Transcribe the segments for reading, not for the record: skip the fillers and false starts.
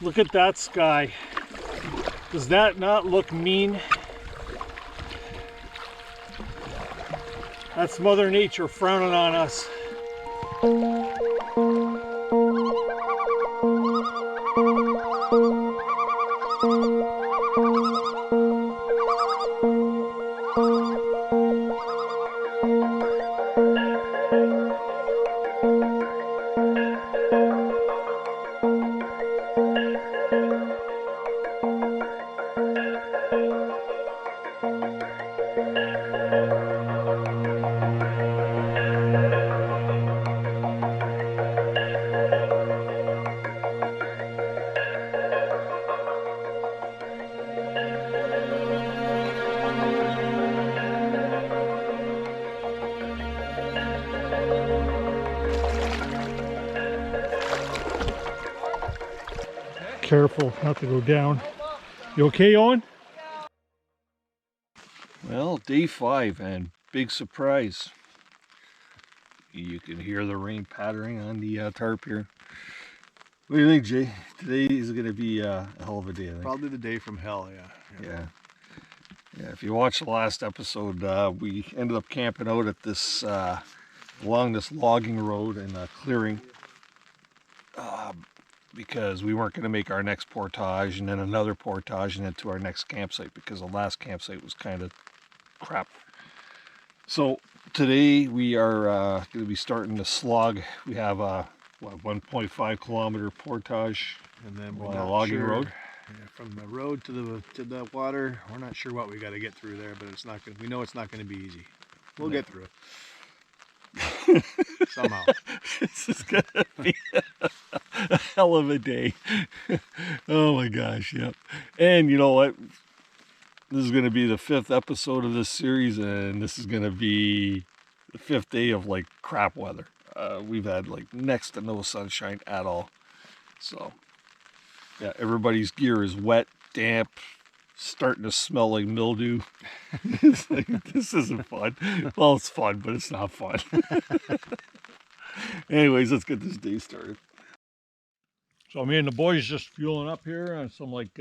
Look at that sky. Does that not look mean? That's Mother Nature frowning on us. Careful not to go down. You okay, Owen? Well, day 5 and big surprise. You can hear the rain pattering on the tarp here. What do you think, Jay? Today is going to be a hell of a day, I think. Probably the day from hell, yeah. Yeah, if you watched the last episode, we ended up camping out at this, along this logging road and clearing. Because we weren't going to make our next portage and then another portage and then to our next campsite because the last campsite was kind of crap. So today we are going to be starting to slog. We have a 1.5 kilometer portage and then on a logging road. Yeah, from the road to the water, we're not sure what we got to get through there, but it's not going. We know it's not going to be easy. We'll get through it. Somehow. This is gonna be a hell of a day. Oh my gosh, yep. And you know what? This is gonna be the 5th episode of this series, and this is gonna be the 5th day of like crap weather. We've had like next to no sunshine at all. So yeah, everybody's gear is wet, damp, starting to smell like mildew. It's like, this isn't fun. Well, it's fun, but it's not fun. Anyways, let's get this day started. So me and the boys just fueling up here on some like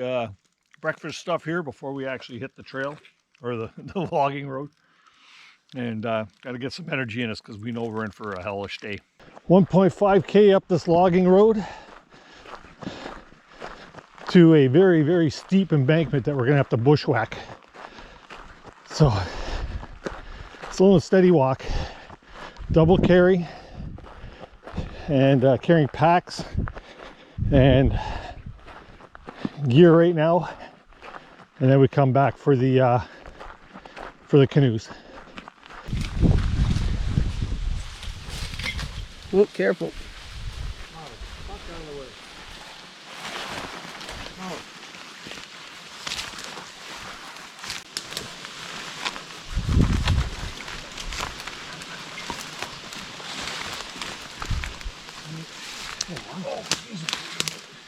breakfast stuff here before we actually hit the trail or the logging road. And got to get some energy in us because we know we're in for a hellish day. 1.5K up this logging road to a very, very steep embankment that we're gonna have to bushwhack. So slow and steady walk, double carry, and carrying packs and gear right now, and then we come back for the canoes. Oh, careful.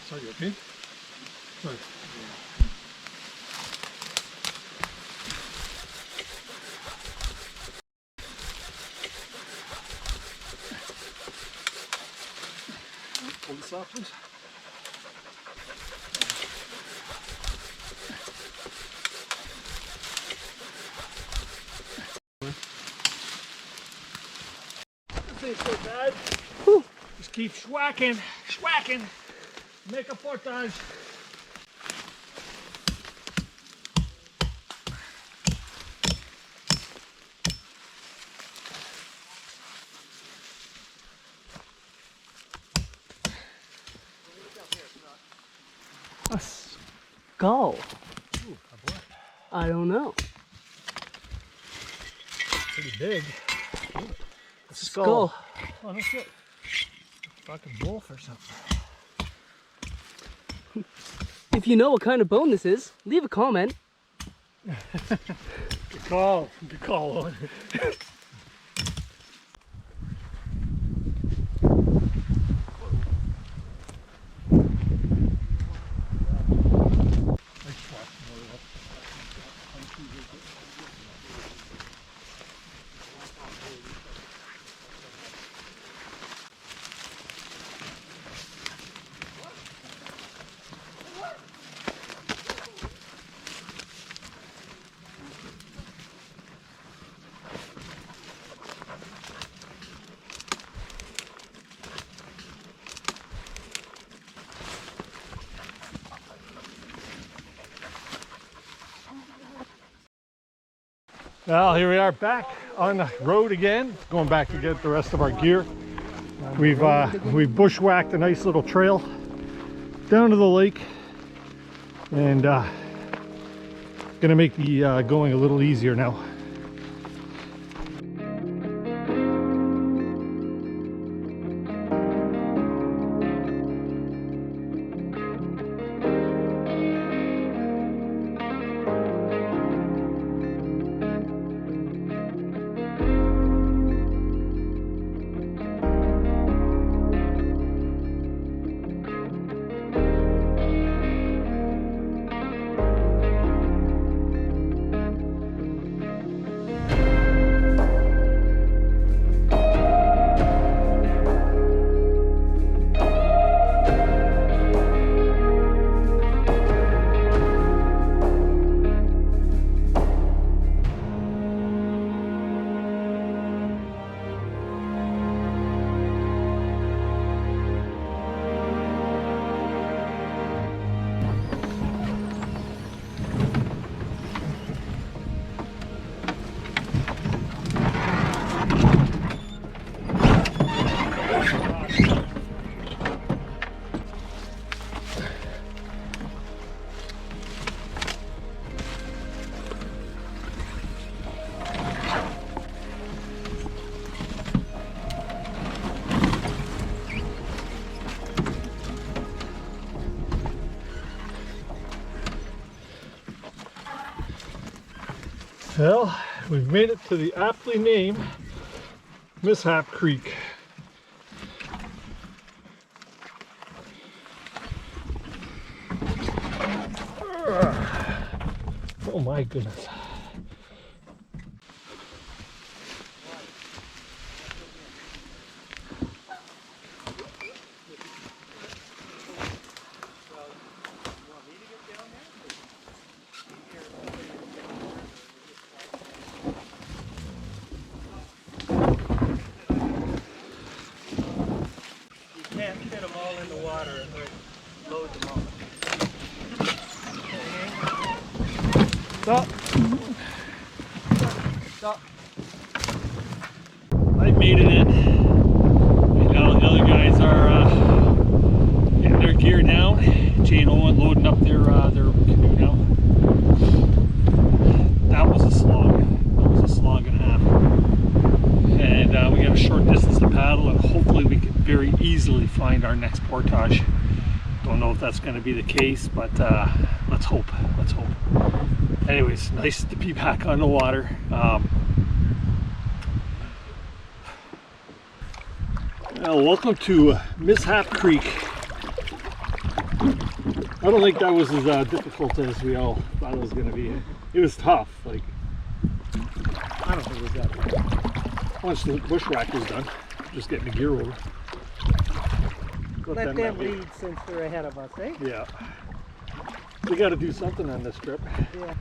Sorry, you okay? Sorry. Pull this off, please. This ain't so bad. Whew. Just keep schwacking, make a portage. A skull? Ooh, a what? I don't know. Pretty big. A skull. Oh, no shit. Fucking wolf or something. If you know what kind of bone this is, leave a comment. Good call. Good call, Owen. Well, here we are back on the road again, going back to get the rest of our gear. We've bushwhacked a nice little trail down to the lake, and gonna make the going a little easier now. Well, we've made it to the aptly named Mishap Creek. Oh my goodness. Can't fit them all in the water and load them all. Stop. Stop. I made it in. And now the other guys are getting their gear down. Jay and Owen loading up their canoe now. That was a slog. That was a slog and a half. And we got a short distance to paddle, and hopefully we can very easily find our next portage. Don't know if that's going to be the case, but let's hope. Let's hope. Anyways, nice to be back on the water. Well, welcome to Mishap Creek. I don't think that was as difficult as we all thought it was going to be. It was tough. Like, I don't think it was that bad. Once the bushwhack was done, just getting the gear over. Let them lead since they're ahead of us, eh? Yeah. We got to do something on this trip. Yeah.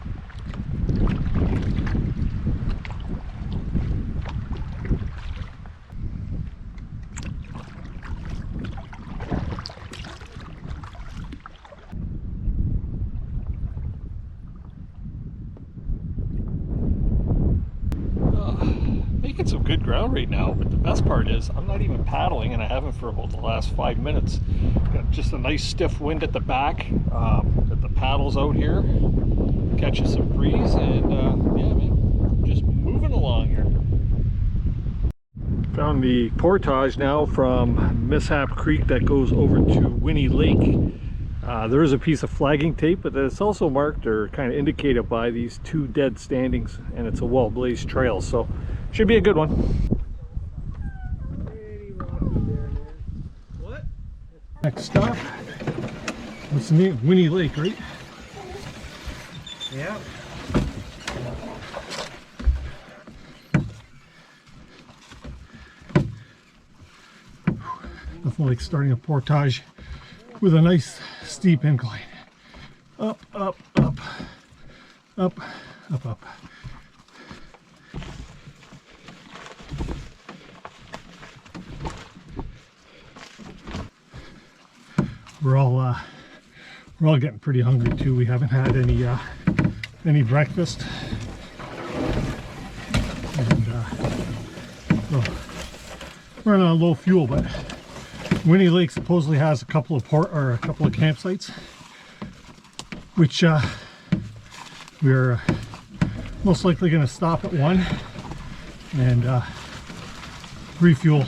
Making some good ground right now, but the best part is I'm not even paddling, and I haven't for about the last 5 minutes. Got just a nice stiff wind at the back. Got the paddles out here, catching some breeze, and yeah, man, just moving along here. Found the portage now from Mishap Creek that goes over to Winnie Lake. There is a piece of flagging tape, but it's also marked or kind of indicated by these two dead standings, and it's a well-blazed trail, so should be a good one. What? Next stop, what's the name? Winnie Lake, right? Yeah. Nothing like starting a portage with a nice steep incline. Up, up, up, up, up, up. We're all getting pretty hungry too. We haven't had any breakfast. running on low fuel, but Winnie Lake supposedly has a couple of campsites, which we're most likely going to stop at one and refuel,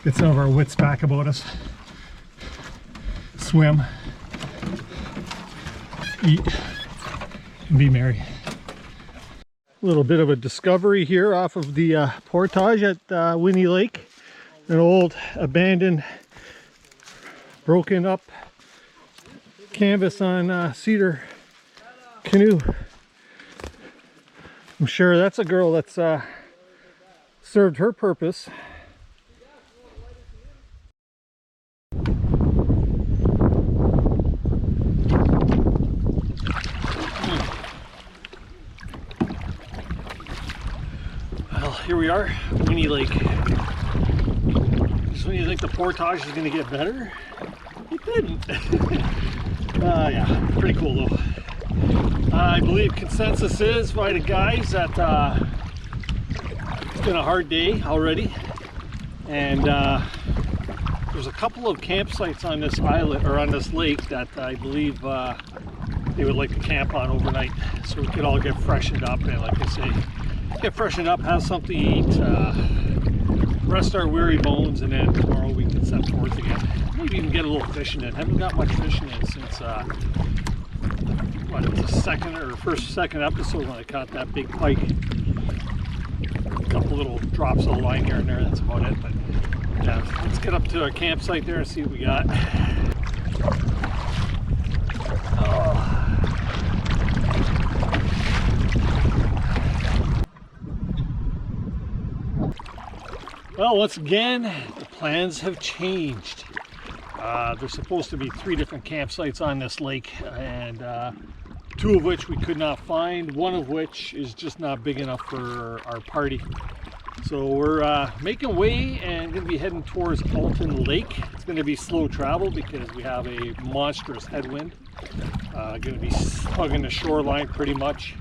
get some of our wits back about us, swim, eat, and be merry. A little bit of a discovery here off of the portage at Winnie Lake. An old abandoned, broken up canvas on cedar canoe. I'm sure that's a girl that's served her purpose. Well, here we are, Winnie Lake. Just when you think the portage is going to get better, it didn't. Yeah, pretty cool though. I believe consensus is by the guys that it's been a hard day already, and there's a couple of campsites on this island or on this lake that I believe they would like to camp on overnight, so we could all get freshened up and, like I say, get freshened up, have something to eat, rest our weary bones, and then tomorrow we can set forth again. Maybe even get a little fishing in. Haven't got much fishing in since what, the second episode when I caught that big pike. A couple little drops of line here and there, that's about it. But yeah, let's get up to our campsite there and see what we got. Well, once again, the plans have changed. There's supposed to be 3 different campsites on this lake, and 2 of which we could not find, one of which is just not big enough for our party. So we're making way and going to be heading towards Alton Lake. It's going to be slow travel because we have a monstrous headwind. Going to be hugging the shoreline pretty much.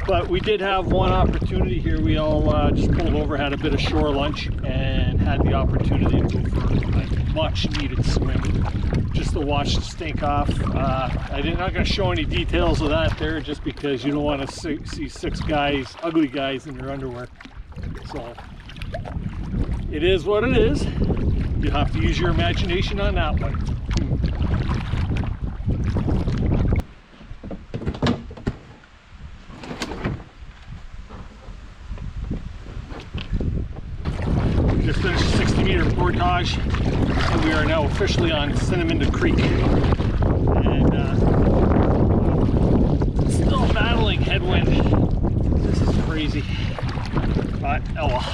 But we did have one opportunity here. We all just pulled over, had a bit of shore lunch, and had the opportunity to go for a much needed swim, just to watch the stink off. I'm not going to show any details of that there, just because you don't want to see 6 guys, ugly guys in their underwear. So it is what it is. You have to use your imagination on that one. Just finished a 60-meter portage, and we are now officially on Sinaminda Creek. And still battling headwind. This is crazy. But oh well.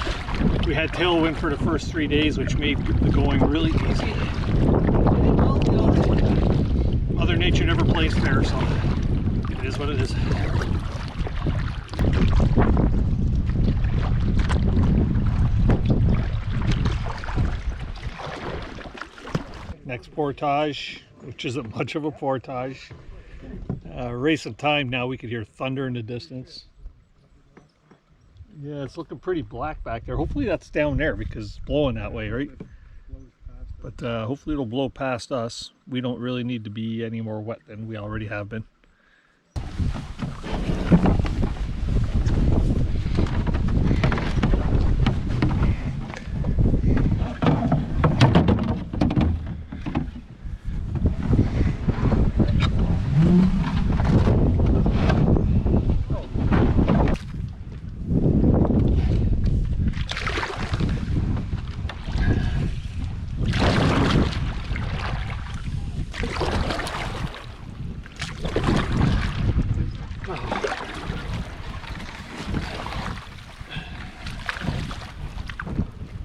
We had tailwind for the first 3 days, which made the going really easy. And well, you know, Mother Nature never plays fair, so it is what it is. Next portage, which isn't much of a portage. Race of time now, we could hear thunder in the distance. Yeah, it's looking pretty black back there. Hopefully that's down there because it's blowing that way, right? But hopefully it'll blow past us. We don't really need to be any more wet than we already have been.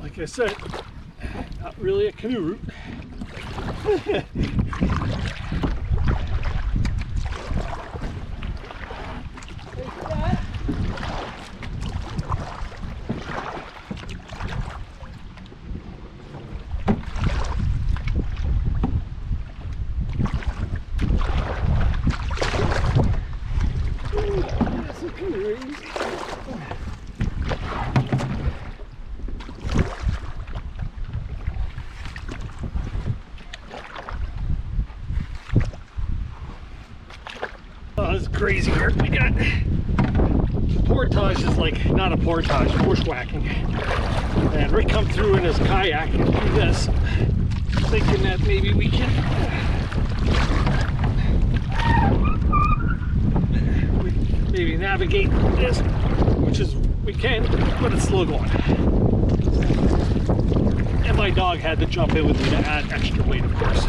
Like I said, not really a canoe route. this is crazy here. We got portage is like not a portage, bushwhacking. And Rick come through in his kayak and do this, thinking that maybe we can maybe navigate this, which is we can, but it's slow going. And my dog had to jump in with me to add extra weight, of course.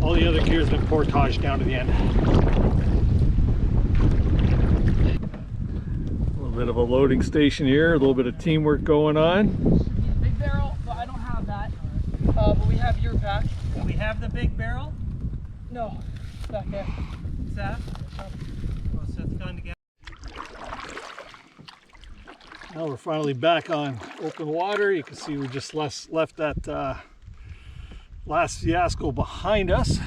All the other gear has been portage down to the end. A little bit of a loading station here, a little bit of teamwork going on. Big barrel, but I don't have that. But we have your pack. We have the big barrel. No, back there. Seth. Oh, Seth's gone to get. Now we're finally back on open water. You can see we just left that last fiasco behind us,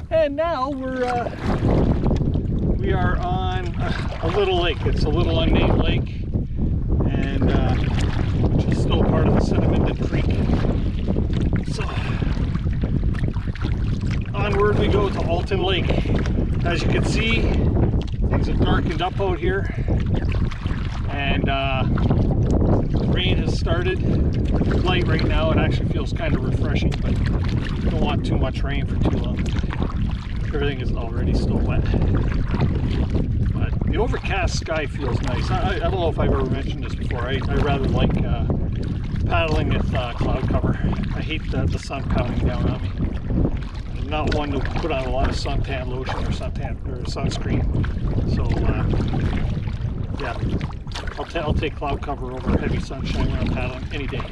and now we are on a little lake. It's a little unnamed lake, and which is still part of the Sinaminda Creek. So onward we go to Alton Lake. As you can see, things have darkened up out here, and rain has started. It's light right now. It actually feels kind of refreshing, but you don't want too much rain for too long. Everything is already still wet. But the overcast sky feels nice. I don't know if I've ever mentioned this before. I rather like paddling with cloud cover. I hate the sun pounding down on me. I'm not one to put on a lot of suntan lotion or sunscreen. So yeah, I'll take cloud cover over heavy sunshine when I'm paddling any day.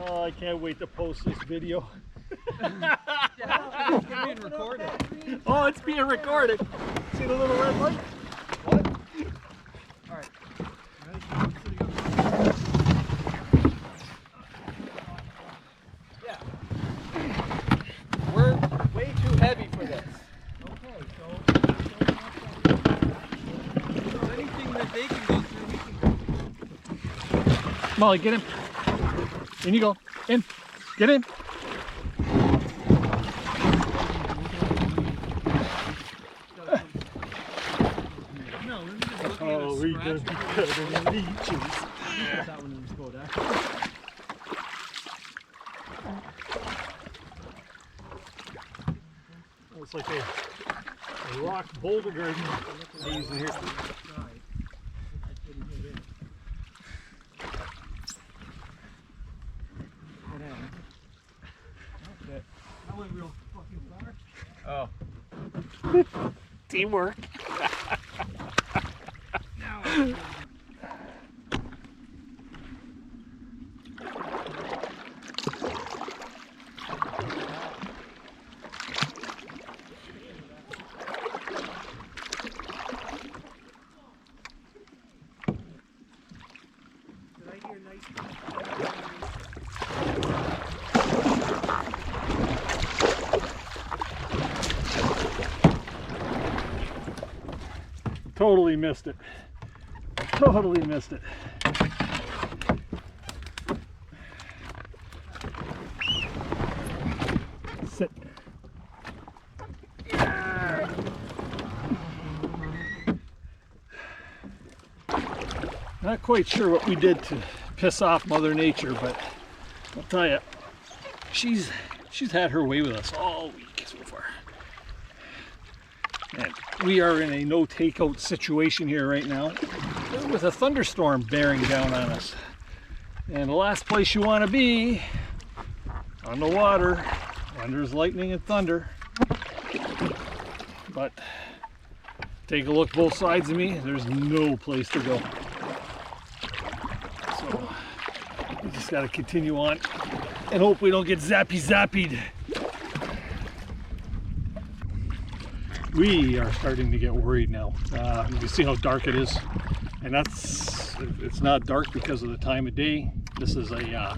Oh, I can't wait to post this video. It's being recorded. Oh, it's being recorded. See the little red light? What? Alright. Yeah. We're way too heavy for this. Okay, so anything that they can go through, we can go through. Molly, get in. In you go. In. Get in. Oh, we just be cutting leeches. It's like a rock boulder garden they're using here. That went real fucking far. Oh. Teamwork. Totally missed it. Totally missed it. Sit. Not quite sure what we did to piss off Mother Nature, but I'll tell you, she's had her way with us all week so far. And we are in a no takeout situation here right now with a thunderstorm bearing down on us. And the last place you want to be, on the water, when there's lightning and thunder. But take a look both sides of me, there's no place to go. So we just got to continue on and hope we don't get zappied. We are starting to get worried now. You can see how dark it is, and it's not dark because of the time of day. This is a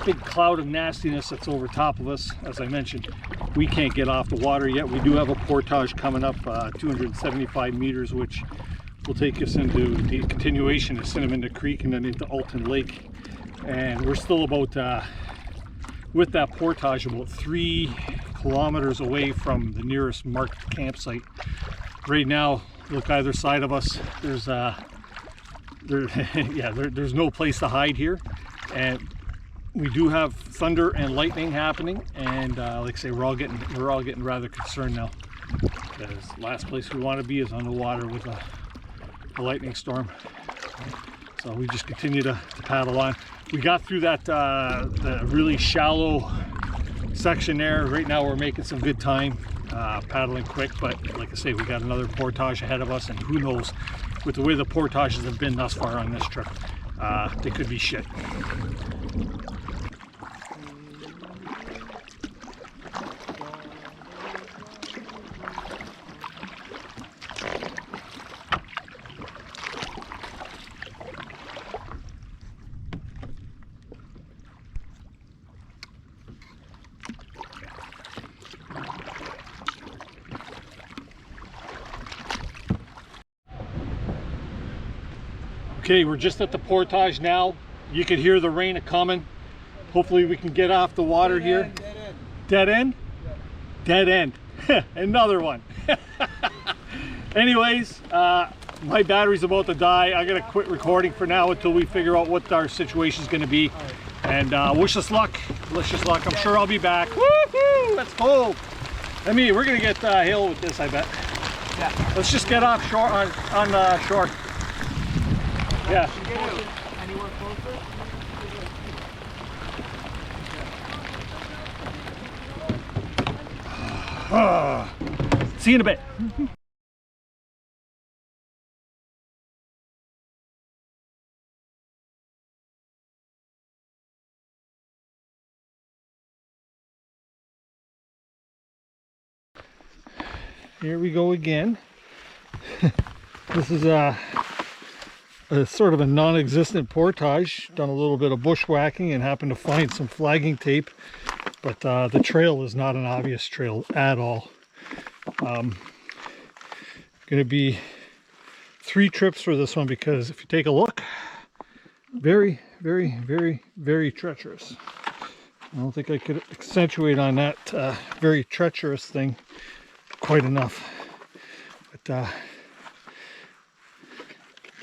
big cloud of nastiness that's over top of us. As I mentioned, we can't get off the water yet. We do have a portage coming up, 275 meters, which will take us into the continuation of Sinaminda Creek and then into Alton Lake. And we're still about, with that portage, about 3 kilometers away from the nearest marked campsite. Right now, look either side of us, there's there's no place to hide here, and we do have thunder and lightning happening, and like I say, we're all getting rather concerned now, because last place we want to be is on the water with a lightning storm. So we just continue to paddle on. We got through that the really shallow section there. Right now we're making some good time, paddling quick, but like I say, we got another portage ahead of us, and who knows, with the way the portages have been thus far on this trip, they could be shit. Okay, we're just at the portage now. You can hear the rain coming. Hopefully we can get off the water here. Dead end? Dead end. Another one. Anyways, my battery's about to die. I gotta quit recording for now until we figure out what our situation is gonna be. And wish us luck. Wish us luck. I'm sure I'll be back. Woohoo! Let's go. I mean, we're gonna get hail with this, I bet. Yeah. Let's just get off shore on shore. Yeah. Anywhere closer? See you in a bit. Here we go again. This is a sort of a non-existent portage. Done a little bit of bushwhacking and happened to find some flagging tape, but the trail is not an obvious trail at all. Going to be 3 trips for this one, because if you take a look, very treacherous. I don't think I could accentuate on that very treacherous thing quite enough, but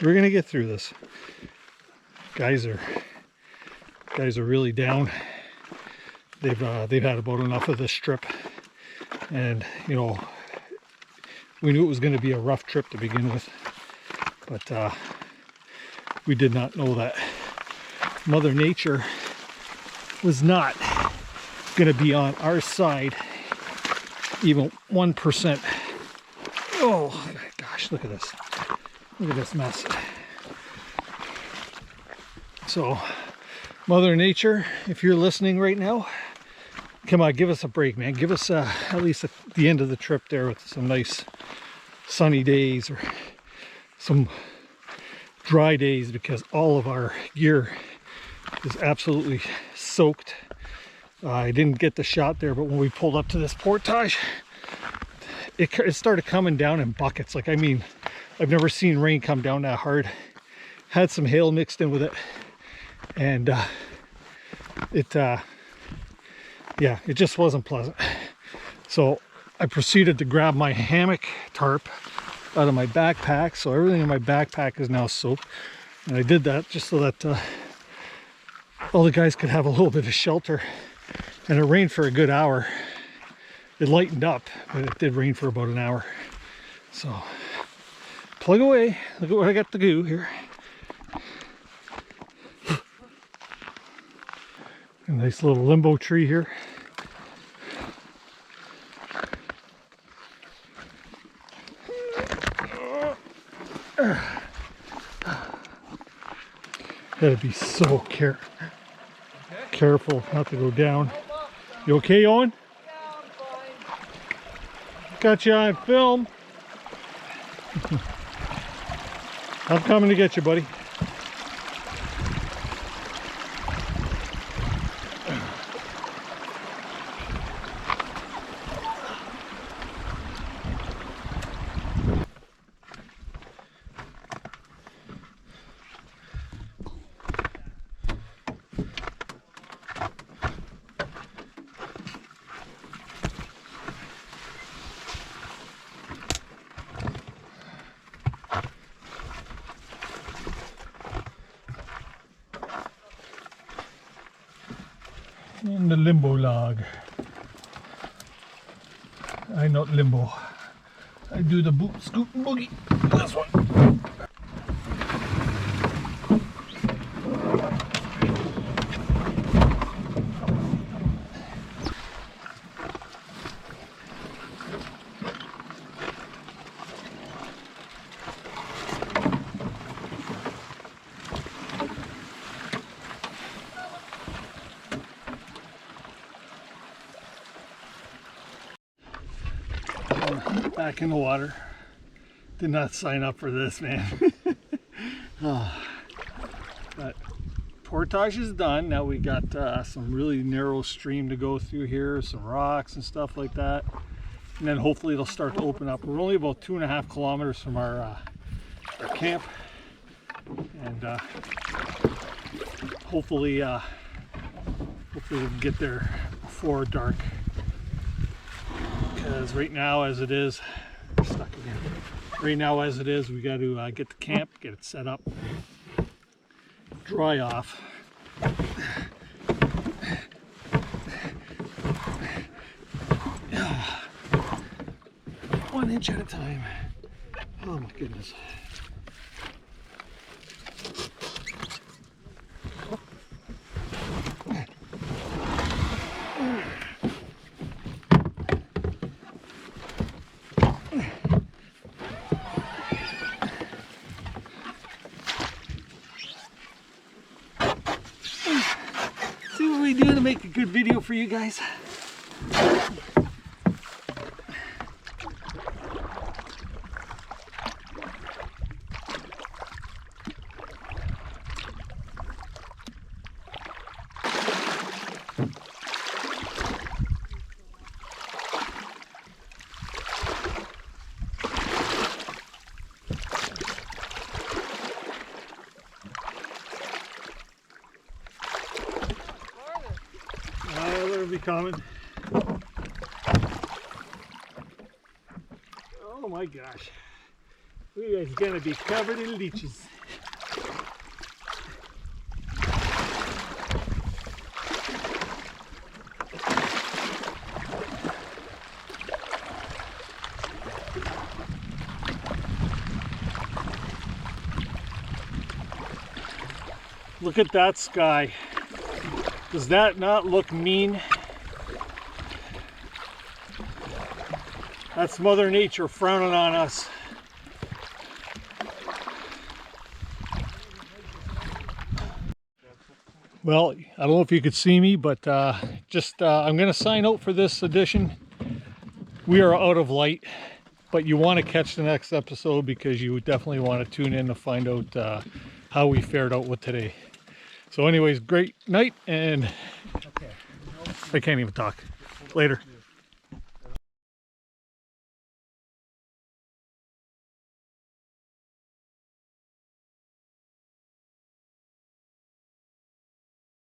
we're gonna get through this. Guys are really down. They've had about enough of this trip, and you know, we knew it was going to be a rough trip to begin with, but we did not know that Mother Nature was not going to be on our side even 1%. Oh gosh, look at this. Look at this mess. So, Mother Nature, if you're listening right now, come on, give us a break, man. Give us at least the end of the trip there with some nice sunny days or some dry days, because all of our gear is absolutely soaked. I didn't get the shot there, but when we pulled up to this portage, it started coming down in buckets. Like, I mean, I've never seen rain come down that hard. Had some hail mixed in with it, and yeah, it just wasn't pleasant. So I proceeded to grab my hammock tarp out of my backpack. So everything in my backpack is now soaked. And I did that just so that all the guys could have a little bit of shelter. And it rained for a good hour. It lightened up, but it did rain for about an hour. So plug away. Look at what I got to do here. A nice little limbo tree here. Gotta be so careful not to go down. You okay, Owen? Yeah, I'm fine. Got you on film. I'm coming to get you, buddy. In the limbo log. I not limbo. I do the boot scoot and boogie. This one. Back in the water. Did not sign up for this, man. But portage is done. Now we got some really narrow stream to go through here, some rocks and stuff like that. And then hopefully it'll start to open up. We're only about 2.5 kilometers from our camp. And hopefully we can get there before dark. Because right now as it is, stuck again. Right now as it is, we got to get the camp, get it set up, dry off. 1 inch at a time. Oh my goodness. See what we do to make a good video for you guys. That'll be coming. Oh my gosh. We are gonna be covered in leeches. Look at that sky. Does that not look mean? That's Mother Nature frowning on us. Well, I don't know if you could see me, but I'm going to sign out for this edition. We are out of light, but you want to catch the next episode because you definitely want to tune in to find out how we fared out with today. So anyways, great night, and I can't even talk. Later.